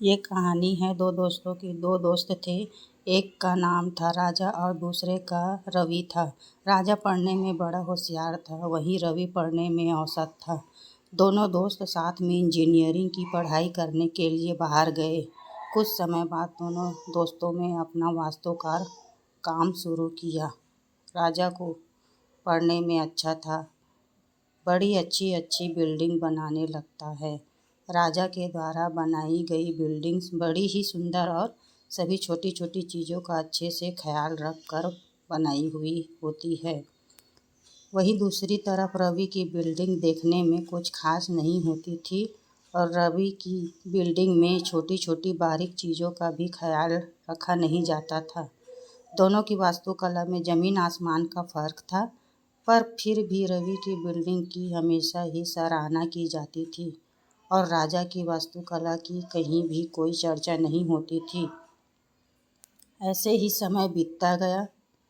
ये कहानी है दो दोस्तों की। दो दोस्त थे। एक का नाम था राजा और दूसरे का रवि था। राजा पढ़ने में बड़ा होशियार था, वहीं रवि पढ़ने में औसत था। दोनों दोस्त साथ में इंजीनियरिंग की पढ़ाई करने के लिए बाहर गए। कुछ समय बाद दोनों दोस्तों ने अपना वास्तुकार काम शुरू किया। राजा को पढ़ने में अच्छा था, बड़ी अच्छी अच्छी बिल्डिंग बनाने लगता है। राजा के द्वारा बनाई गई बिल्डिंग्स बड़ी ही सुंदर और सभी छोटी छोटी चीज़ों का अच्छे से ख्याल रख कर बनाई हुई होती है। वहीं दूसरी तरफ रवि की बिल्डिंग देखने में कुछ खास नहीं होती थी और रवि की बिल्डिंग में छोटी छोटी बारीक चीज़ों का भी ख्याल रखा नहीं जाता था। दोनों की वास्तुकला में ज़मीन आसमान का फ़र्क था, पर फिर भी रवि की बिल्डिंग की हमेशा ही सराहना की जाती थी और राजा की वास्तुकला की कहीं भी कोई चर्चा नहीं होती थी। ऐसे ही समय बीतता गया।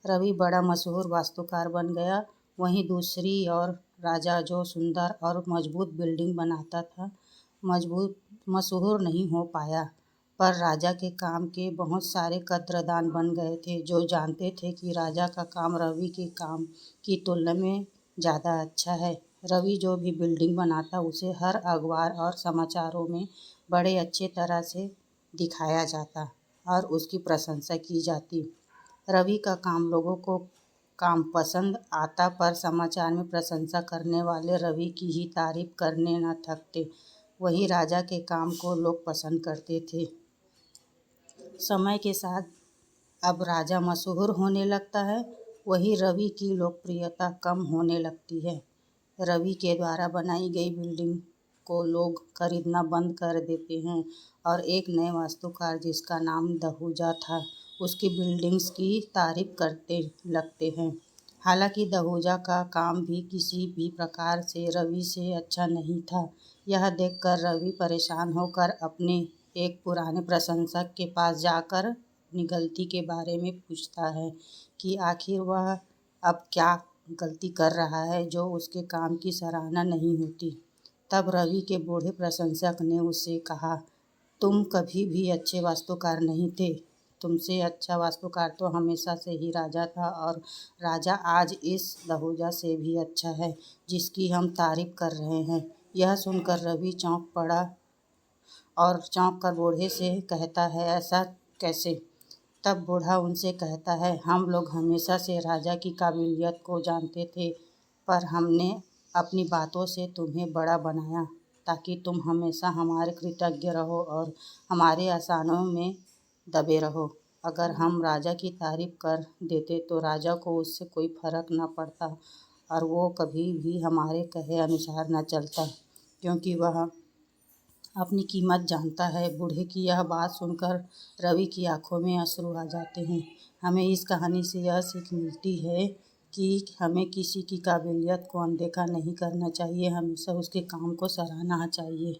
रवि बड़ा मशहूर वास्तुकार बन गया। वहीं दूसरी ओर राजा जो सुंदर और मजबूत बिल्डिंग बनाता था, मशहूर नहीं हो पाया। पर राजा के काम के बहुत सारे कद्रदान बन गए थे, जो जानते थे कि राजा का काम रवि के काम की तुलना में ज़्यादा अच्छा है। रवि जो भी बिल्डिंग बनाता उसे हर अखबार और समाचारों में बड़े अच्छे तरह से दिखाया जाता और उसकी प्रशंसा की जाती। रवि का काम लोगों को काम पसंद आता, पर समाचार में प्रशंसा करने वाले रवि की ही तारीफ करने न थकते। वही राजा के काम को लोग पसंद करते थे। समय के साथ अब राजा मशहूर होने लगता है, वहीं रवि की लोकप्रियता कम होने लगती है। रवि के द्वारा बनाई गई बिल्डिंग को लोग खरीदना बंद कर देते हैं और एक नए वास्तुकार जिसका नाम दहूजा था, उसकी बिल्डिंग्स की तारीफ करते लगते हैं। हालांकि दहूजा का काम भी किसी भी प्रकार से रवि से अच्छा नहीं था। यह देखकर रवि परेशान होकर अपने एक पुराने प्रशंसक के पास जाकर अपनी गलती के बारे में पूछता है कि आखिर वह अब क्या गलती कर रहा है जो उसके काम की सराहना नहीं होती। तब रवि के बूढ़े प्रशंसक ने उससे कहा, तुम कभी भी अच्छे वास्तुकार नहीं थे। तुमसे अच्छा वास्तुकार तो हमेशा से ही राजा था और राजा आज इस दहूजा से भी अच्छा है जिसकी हम तारीफ कर रहे हैं। यह सुनकर रवि चौंक पड़ा और चौंक कर बूढ़े से कहता है, ऐसा कैसे? तब बूढ़ा उनसे कहता है, हम लोग हमेशा से राजा की काबिलियत को जानते थे, पर हमने अपनी बातों से तुम्हें बड़ा बनाया ताकि तुम हमेशा हमारे कृतज्ञ रहो और हमारे एहसानों में दबे रहो। अगर हम राजा की तारीफ कर देते तो राजा को उससे कोई फर्क न पड़ता और वो कभी भी हमारे कहे अनुसार न चलता, क्योंकि वह अपनी कीमत जानता है। बूढ़े की यह बात सुनकर रवि की आंखों में अश्रु आ जाते हैं। हमें इस कहानी से यह सीख मिलती है कि हमें किसी की काबिलियत को अनदेखा नहीं करना चाहिए, हमेशा उसके काम को सराहना चाहिए।